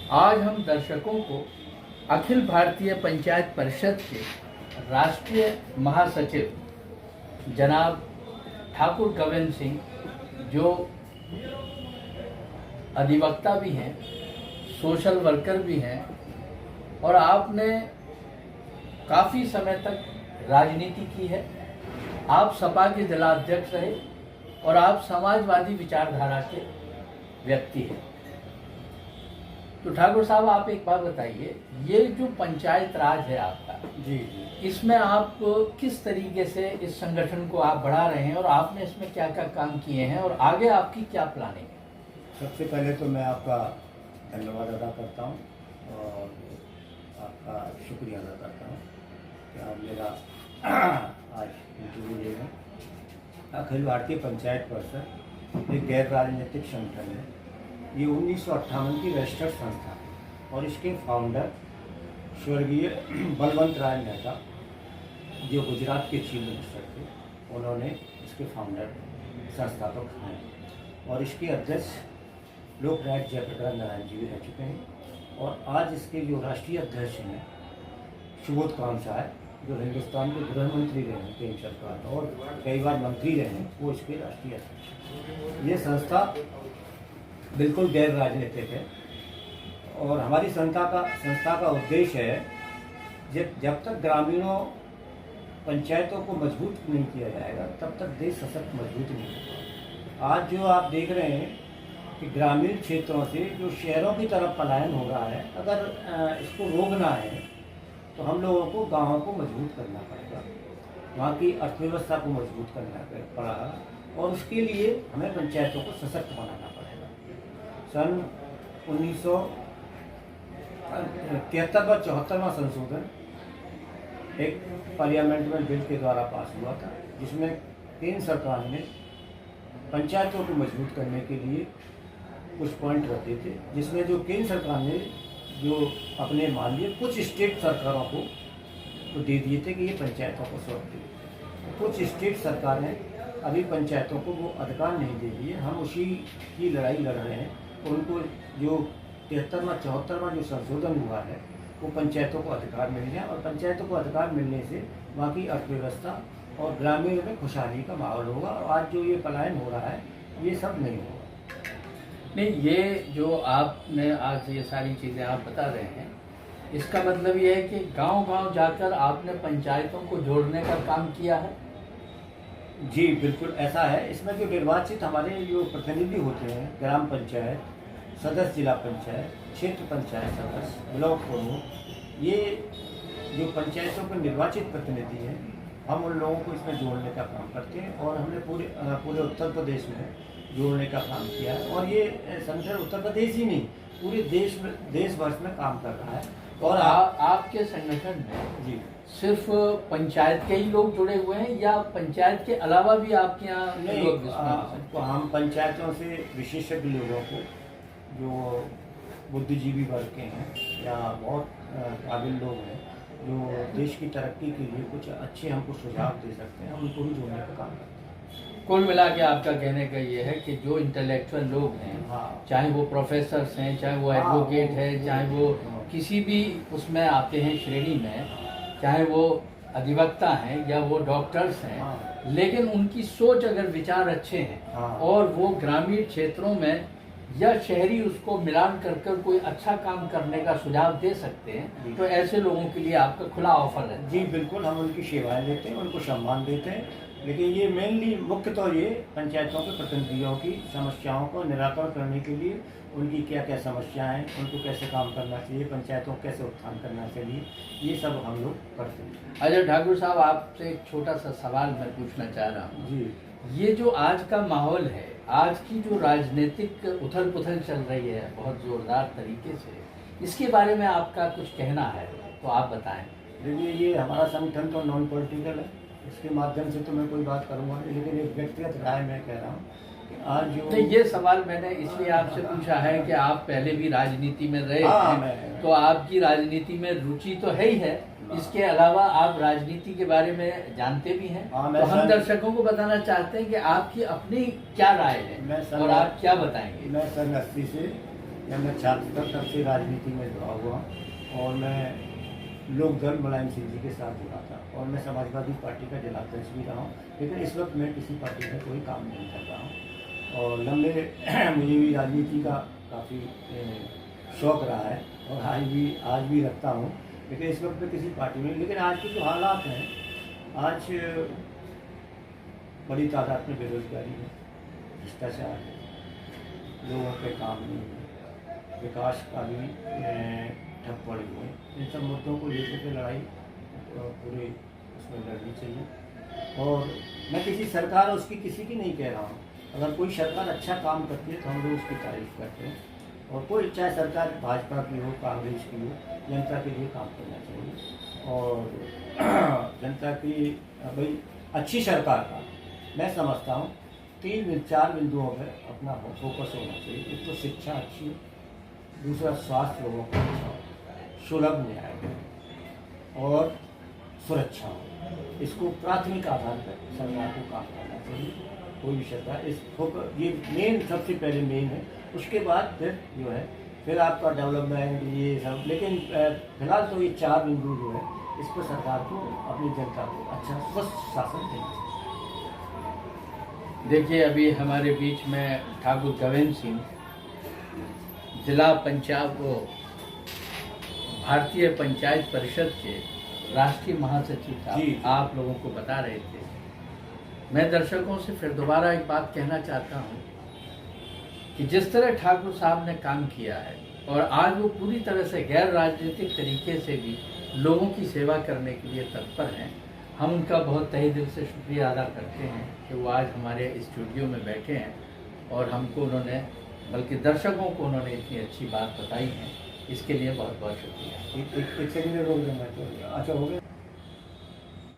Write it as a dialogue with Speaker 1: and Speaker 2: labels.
Speaker 1: आज हम दर्शकों को अखिल भारतीय पंचायत परिषद के राष्ट्रीय महासचिव जनाब ठाकुर गोविंद सिंह, जो अधिवक्ता भी हैं, सोशल वर्कर भी हैं और आपने काफ़ी समय तक राजनीति की है। आप सपा के जिलाध्यक्ष रहे और आप समाजवादी विचारधारा के व्यक्ति हैं। तो ठाकुर साहब, आप एक बात बताइए, ये जो पंचायत राज है आपका,
Speaker 2: जी,
Speaker 1: इसमें आप किस तरीके से इस संगठन को आप बढ़ा रहे हैं और आपने इसमें क्या क्या काम किए हैं और आगे आपकी क्या प्लानिंग है?
Speaker 2: सबसे पहले तो मैं आपका धन्यवाद अदा करता हूँ और आपका शुक्रिया अदा करता हूँ कि आप मेरा आज इंटरव्यू ले रहे हैं। अखिल भारतीय पंचायत परिषद एक गैर राजनीतिक संगठन है। ये 1958 की रजिस्टर्ड संस्था है और इसके फाउंडर स्वर्गीय बलवंत राय मेहता, जो गुजरात के चीफ मिनिस्टर थे, उन्होंने इसके फाउंडर संस्थापक हैं और इसके अध्यक्ष लोकनायक जयप्रकाश नारायण जी भी रह चुके हैं। और आज इसके जो राष्ट्रीय अध्यक्ष हैं सुबोध काम साहब, जो हिंदुस्तान के गृह मंत्री रहे हैं केंद्र सरकार और कई बार मंत्री रहे हैं, वो इसके राष्ट्रीय अध्यक्ष। ये संस्था बिल्कुल गैर राजनीतिक है और हमारी संस्था का उद्देश्य है जब तक ग्रामीणों पंचायतों को मजबूत नहीं किया जाएगा तब तक देश सशक्त मजबूत नहीं होगा। आज जो आप देख रहे हैं कि ग्रामीण क्षेत्रों से जो शहरों की तरफ पलायन हो रहा है, अगर इसको रोकना है तो हम लोगों को गाँवों को मजबूत करना पड़ेगा, वहाँ की अर्थव्यवस्था को मजबूत करना पड़ेगा और उसके लिए हमें पंचायतों को सशक्त बनाना पड़ेगा। सन 1973 संशोधन एक पार्लियामेंट में बिल के द्वारा पास हुआ था, जिसमें केंद्र सरकार ने पंचायतों को मजबूत करने के लिए कुछ पॉइंट रखे थे, जिसमें जो केंद्र सरकार ने जो अपने मान लिए कुछ स्टेट सरकारों को तो दे दिए थे कि ये पंचायतों को सौंप दिए। कुछ स्टेट सरकारें अभी पंचायतों को वो अधिकार नहीं दे दिए। हम उसी की लड़ाई लड़ रहे हैं। उनको जो 73वां जो संशोधन हुआ है वो पंचायतों को अधिकार मिल गया और पंचायतों को अधिकार मिलने से वहाँ की अर्थव्यवस्था और ग्रामीण में खुशहाली का माहौल होगा और आज जो ये पलायन हो रहा है ये सब नहीं होगा।
Speaker 1: नहीं, ये जो आपने आज ये सारी चीज़ें आप बता रहे हैं, इसका मतलब ये है कि गांव-गांव जाकर आपने पंचायतों को जोड़ने का काम किया है?
Speaker 2: जी बिल्कुल ऐसा है। इसमें जो निर्वाचित हमारे जो प्रतिनिधि होते हैं, ग्राम पंचायत सदस्य, जिला पंचायत, क्षेत्र पंचायत सदस्य, ब्लॉक प्रमुख, ये जो पंचायतों के निर्वाचित प्रतिनिधि हैं, हम उन लोगों को इसमें जोड़ने का काम करते हैं और हमने पूरे उत्तर प्रदेश में जोड़ने का काम किया है। और ये संगठन उत्तर प्रदेश ही नहीं, पूरे देश भर में काम कर रहा है।
Speaker 1: और आपके संगठन में
Speaker 2: जी
Speaker 1: सिर्फ पंचायत के ही लोग जुड़े हुए हैं या पंचायत के अलावा भी आपके यहाँ लोग?
Speaker 2: तो हम पंचायतों से विशेषज्ञ लोगों को, जो बुद्धिजीवी वर्ग के हैं या बहुत काबिल लोग हैं, जो देश की तरक्की के लिए कुछ अच्छे हमको सुझाव दे सकते हैं, हम उनको भी जोड़ने का काम करते हैं।
Speaker 1: कुल मिला के आपका कहने का ये है कि जो इंटेलेक्चुअल लोग हैं,
Speaker 2: हाँ,
Speaker 1: चाहे वो प्रोफेसर्स हैं, चाहे वो एडवोकेट है, चाहे वो किसी भी उसमें आते हैं श्रेणी में, चाहे वो अधिवक्ता हैं या वो डॉक्टर्स हैं, लेकिन उनकी सोच अगर विचार अच्छे हैं और वो ग्रामीण क्षेत्रों में या शहरी उसको मिलान कर कर कोई अच्छा काम करने का सुझाव दे सकते हैं, तो ऐसे लोगों के लिए आपका खुला ऑफर है।
Speaker 2: जी बिल्कुल, हम उनकी सेवाएं देते हैं, उनको सम्मान देते हैं, लेकिन ये मेनली मुख्य तौर ये पंचायतों के प्रतिनिधियों की समस्याओं को निराकरण करने के लिए, उनकी क्या क्या समस्याएं हैं, उनको कैसे काम करना चाहिए, पंचायतों को कैसे उत्थान करना चाहिए, ये सब हम लोग करते हैं।
Speaker 1: अजय ठाकुर साहब, आपसे एक छोटा सा सवाल मैं पूछना चाह रहा हूँ।
Speaker 2: जी,
Speaker 1: ये जो आज का माहौल है, आज की जो राजनीतिक उथल पुथल चल रही है बहुत जोरदार तरीके से, इसके बारे में आपका कुछ कहना है तो आप बताएं।
Speaker 2: देखिए, ये हमारा संगठन तो नॉन पॉलिटिकल है, इसके माध्यम से तो मैं कोई बात करूँगा, लेकिन एक व्यक्तिगत राय मैं कह रहा हूँ कि आज जो
Speaker 1: तो ये सवाल मैंने इसलिए आपसे पूछा है कि आप पहले भी राजनीति में रहे हैं, तो आपकी राजनीति में रुचि तो है ही है, इसके अलावा आप राजनीति के बारे में जानते भी हैं। तो हम दर्शकों को बताना चाहते हैं कि आपकी अपनी क्या राय है और आप क्या बताएंगे।
Speaker 2: मैं सन 80 से या मैं छात्र तब से राजनीति में जुड़ा हुआ हूँ और मैं लोकदल मुलायम सिंह जी के साथ जुड़ा था और मैं समाजवादी पार्टी का जिलाध्यक्ष भी रहा हूँ, लेकिन इस वक्त मैं किसी पार्टी में कोई काम नहीं कर रहा हूँ। और लंबे मुझे भी राजनीति का काफ़ी शौक़ रहा है और आज भी रखता हूँ, लेकिन इस वक्त मैं किसी पार्टी में। लेकिन आज के जो हालात हैं, आज बड़ी तादाद में बेरोजगारी है, भ्रष्टाचार है, लोगों के काम नहीं है, विकास का भी ठप पड़ी है। इन सब मुद्दों को लेकर के लड़ाई पूरे उसमें लड़नी चाहिए। और मैं किसी सरकार उसकी किसी की नहीं कह रहा हूँ। अगर कोई सरकार अच्छा काम करती है तो हम लोग उसकी तारीफ करते हैं, और कोई चाहे सरकार भाजपा की हो, कांग्रेस की हो, जनता के लिए काम करना चाहिए। और जनता की भाई अच्छी सरकार का मैं समझता हूँ 4 बिंदुओं पर अपना फोकस होना चाहिए। एक तो शिक्षा अच्छी हो, दूसरा स्वास्थ्य लोगों को अच्छा हो, सुलभ न्याय हो और सुरक्षा हो। इसको प्राथमिक आधार पर सरकार को काम करना चाहिए। कोई भी सरकार इस फोकस, ये मेन सबसे पहले मेन है। उसके बाद फिर जो है फिर आपका डेवलपमेंट ये सब। लेकिन फिलहाल तो ये 4 बिंदु जो है इस पर सरकार को अपनी जनता को अच्छा स्वस्थ शासन देना चाहिए।
Speaker 1: देखिए, अभी हमारे बीच में ठाकुर गवेंद्र सिंह, जिला पंचायत वो भारतीय पंचायत परिषद के राष्ट्रीय महासचिव साहब आप लोगों को बता रहे थे। मैं दर्शकों से फिर दोबारा एक बात कहना चाहता हूँ कि जिस तरह ठाकुर साहब ने काम किया है और आज वो पूरी तरह से गैर राजनीतिक तरीके से भी लोगों की सेवा करने के लिए तत्पर हैं, हम उनका बहुत तहे दिल से शुक्रिया अदा करते हैं कि वो आज हमारे स्टूडियो में बैठे हैं और हमको उन्होंने, बल्कि दर्शकों को उन्होंने इतनी अच्छी बात बताई है। इसके लिए बहुत बहुत शुक्रिया।
Speaker 2: एक सेकंड रोक देना, अच्छा हो गया।